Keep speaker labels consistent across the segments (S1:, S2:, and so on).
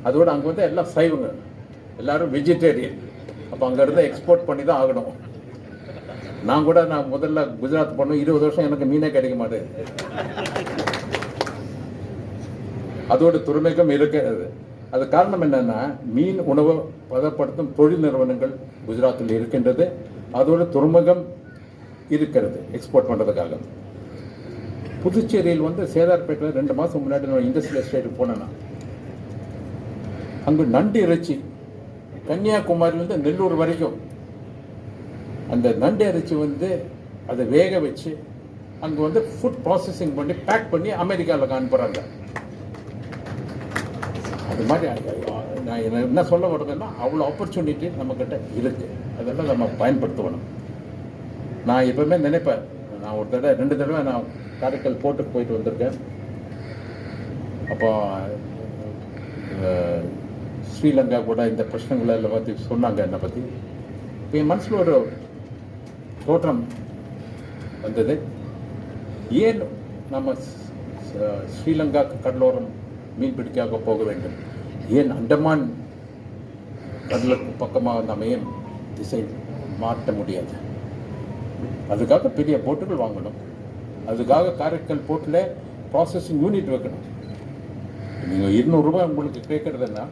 S1: அதோடு அங்கே வந்து எல்லாம் சைவங்க, எல்லோரும் வெஜிடேரியன். அப்போ அங்கேருந்து எக்ஸ்போர்ட் பண்ணி தான் ஆகணும். நான் முதல்ல குஜராத் போனோம், 20 வருஷம் எனக்கு மீனே கிடைக்க மாட்டேது. அதோட துறைமுகம் இருக்கிறது. அது காரணம் என்னன்னா, மீன் உணவு பதப்படுத்தும் தொழில் நிறுவனங்கள் குஜராத்தில் இருக்கின்றது. அதோட துறைமுகம் இருக்கிறது எக்ஸ்போர்ட் பண்ணுறதுக்காக. புதுச்சேரியில் வந்து சேதார்பேட்டில் 2 மாதம் முன்னாடி நான் இண்டஸ்ட்ரியல் எஸ்டேட்டுக்கு போனேன்னா, அங்கு நண்டு இறைச்சி கன்னியாகுமரியிலேருந்து நெல்லூர் வரைக்கும் அந்த நண்டு இறைச்சி வந்து அதை வேக வச்சு அங்கே வந்து ஃபுட் ப்ராசஸிங் பண்ணி பேக் பண்ணி அமெரிக்காவில் அனுப்புகிறாங்க. அது மாதிரி நான் என்ன சொல்ல வருதுன்னா, அவ்வளோ ஆப்பர்ச்சுனிட்டி நம்மக்கிட்ட இருக்குது. அதெல்லாம் நம்ம பயன்படுத்தணும். நான் எப்பவுமே நினைப்பேன், நான் ஒரு தடவை 2 தடவை நான் காரைக்கால் போர்ட்டுக்கு போயிட்டு வந்திருக்கேன். அப்போ ஸ்ரீலங்கா கூட இந்த பிரச்சனைகளை பற்றி சொன்னாங்க என்னை பற்றி. இப்போ என் மனசில் ஒரு தோற்றம் வந்தது. ஏன் நம்ம ஸ்ரீலங்கா கடலோரம் மீன் பிடிக்காக போக வேண்டும்? ஏன் அண்டமான் கடலுக்கு பக்கமாக நம்ம ஏன் திசை மாற்ற முடியாது? அதுக்காக பெரிய போட்டுகள் வாங்கணும். அதுக்காக காரைக்கால் போட்டில் ப்ராசஸிங் யூனிட் வைக்கணும். நீங்கள் 200 ரூபாய் உங்களுக்கு கேட்குறதுன்னா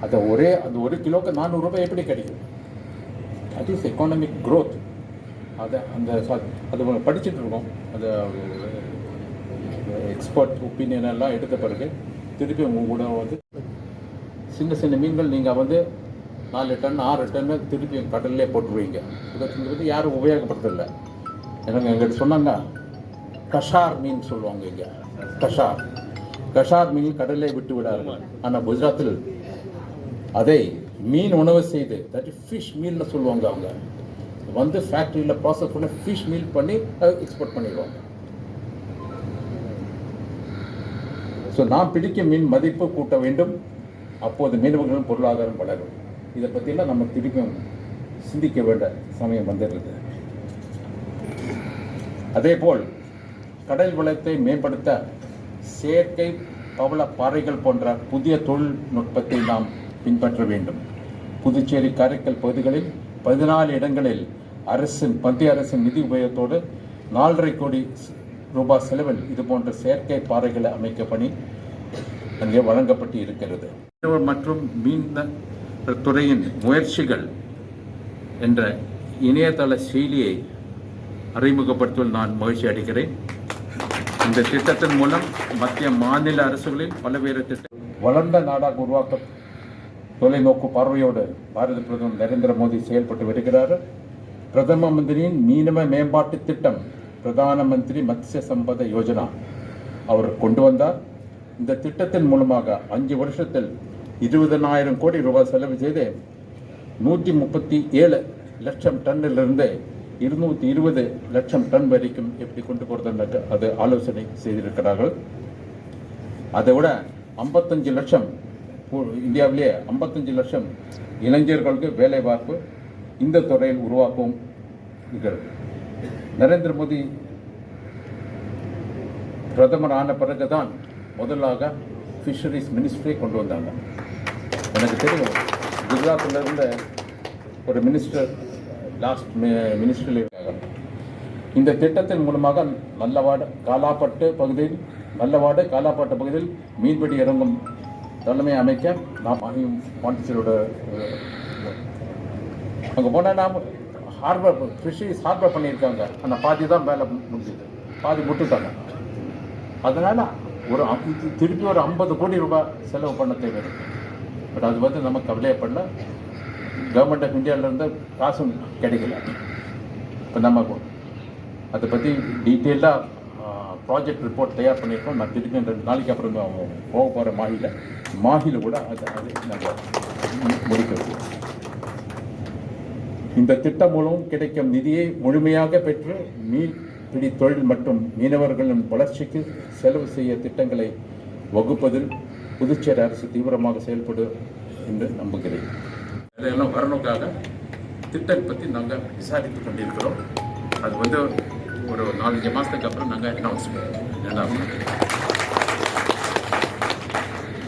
S1: அதை அந்த 1 கிலோக்கு 400 ரூபாய் எப்படி கிடைக்கும்? That is economic growth. அது படிச்சுட்டு இருக்கோம். அது எக்ஸ்பர்ட் ஒப்பீனியன் எல்லாம் எடுத்த பிறகு திருப்பி உங்கள் கூட வந்து சின்ன மீன்கள் நீங்கள் வந்து 4 டன் 6 டன்னு திருப்பி கடல்லே போட்டுருவீங்க. இதை வந்து யாரும் உபயோகப்படுத்தலை. எனக்கு எங்கிட்ட சொன்னாங்க, கஷார் மீன் சொல்லுவாங்க. இங்கே கஷார் மீன் கடல்லே விட்டு விடார்கள். ஆனால் குஜராத்தில் அதை மீன் உணவு செய்து, தட் இஸ் ஃபிஷ் மீல்னு சொல்லுவாங்க. அவங்க வந்து ஃபேக்ட்ரியில் ப்ராசஸ் பண்ணி ஃபிஷ் மீல் பண்ணி அதை எக்ஸ்போர்ட் பண்ணிடுவாங்க. ஸோ நான் பிடிக்கும் மீன் மதிப்பு கூட்ட வேண்டும். அப்போது மீனவர்களின் பொருளாதாரம் வளரும். இதை பற்றிலாம் நம்ம திருப்பியும் சிந்திக்க வேண்டிய சமயம் வந்துடுறது. அதேபோல் கடல் வளத்தை மேம்படுத்த செயற்கை பவள பாறைகள் போன்ற புதிய தொழில்நுட்பத்தை நாம் பின்பற்ற வேண்டும். புதுச்சேரி காரைக்கால் பகுதிகளில் 14 இடங்களில் மத்திய அரசின் நிதி உபயோகத்தோடு 4.5 கோடி ரூபாய் செலவில் இது போன்ற செயற்கை பாறைகளை அமைக்க பணி அங்கே வழங்கப்பட்டு இருக்கிறது. மற்றும் மீன் துறையின் முயற்சிகள் என்ற இணையதள செயலியை அறிமுகப்படுத்துவதில் நான் மகிழ்ச்சி அடைகிறேன். இந்த திட்டத்தின் மூலம் மத்திய மாநில அரசுகளில் பல்வேறு திட்டம் வளர்ந்த நாடாக உருவாக்க தொலைநோக்கு பார்வையோடு பாரத பிரதமர் நரேந்திர மோடி செயல்பட்டு வருகிறார். பிரதம மந்திரியின் மீனவ மேம்பாட்டு திட்டம், பிரதான மந்திரி மத்ஸ்ய சம்பத யோஜனா அவர் கொண்டு வந்தார். இந்த திட்டத்தின் மூலமாக 5 வருஷத்தில் 20,000 கோடி ரூபாய் செலவு செய்து 137 லட்சம் டன்னிலிருந்து 220 லட்சம் டன் வரைக்கும் எப்படி கொண்டு போகிறது அது ஆலோசனை செய்திருக்கிறார்கள். அதை விட 55 லட்சம் இந்தியாவிலேயே 55 லட்சம் இளைஞர்களுக்கு வேலை வாய்ப்பு இந்த துறையில் உருவாக்கவும் இருக்கிறது. நரேந்திர மோடி பிரதமர் ஆன பிறகுதான் முதலாக ஃபிஷரிஸ் மினிஸ்ட்ரியை கொண்டு வந்தாங்க. எனக்கு தெரியும், குஜராத்தில் இருந்த ஒரு மினிஸ்டர் லாஸ்ட் மினிஸ்டரில் இருக்காங்க. இந்த திட்டத்தின் மூலமாக நல்லவாடு காலாப்பட்டு பகுதியில் மீன்பிடி இறங்கும் தலைமை அமைக்க நாம் பாண்டிச்சேரியோட அங்கே போனால் நாம் ஃபிஷரிஸ் ஹார்பர் பண்ணியிருக்காங்க. ஆனால் பாதி தான் வேலை முடிஞ்சுது, பாதி விட்டுட்டாங்க. அதனால் திருப்பி ஒரு 50 கோடி ரூபாய் செலவு பண்ண தேவை இருக்கு. பட் அது வந்து நம்ம கவலையப்படல. கவர்மெண்ட் ஆஃப் இந்தியாவிலேருந்து காசும் கிடைக்கல. இப்போ நம்ம அதை பற்றி டீட்டெயிலாக ப்ராஜெக்ட் ரிப்போர்ட் தயார் பண்ணியிருக்கோம். நான் திருப்பி 2 நாளைக்கு அப்புறம் போக போகிற மாஹியில் கூட அதை நம்ம முடிக்க. இந்த திட்டம் மூலம் கிடைக்கும் நிதியை முழுமையாக பெற்று மீன்பிடி தொழில் மற்றும் மீனவர்களின் வளர்ச்சிக்கு செலவு செய்ய திட்டங்களை வகுப்பதில் புதுச்சேரி அரசு தீவிரமாக செயல்படும் என்று நம்புகிறேன். இதெல்லாம் வரணுக்காக திட்டம் பற்றி நாங்கள் விசாரித்து கொண்டிருக்கிறோம். அது வந்து ஒரு 4-5 மாதத்துக்கு அப்புறம் நாங்கள் அனௌன்ஸ் பண்ணுவோம்.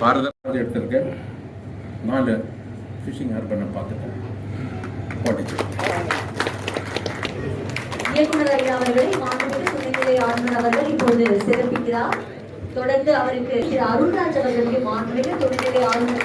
S1: பாரத எடுத்திருக்கேன். 4 ஃபிஷிங் ஹார்பர் நான் பார்த்துட்டேன். பாண்டிச்சேரி.
S2: இயக்குனர் ஐயா அவர்களை மாண்புமிகு துணைநிலை ஆளுநர் அவர்கள் இப்போது சிறப்பிக்கிறார். தொடர்ந்து அவருக்கு அருண்ராஜ் அவர்களுக்கு மாண்புமிகு துணைநிலை ஆளுநர்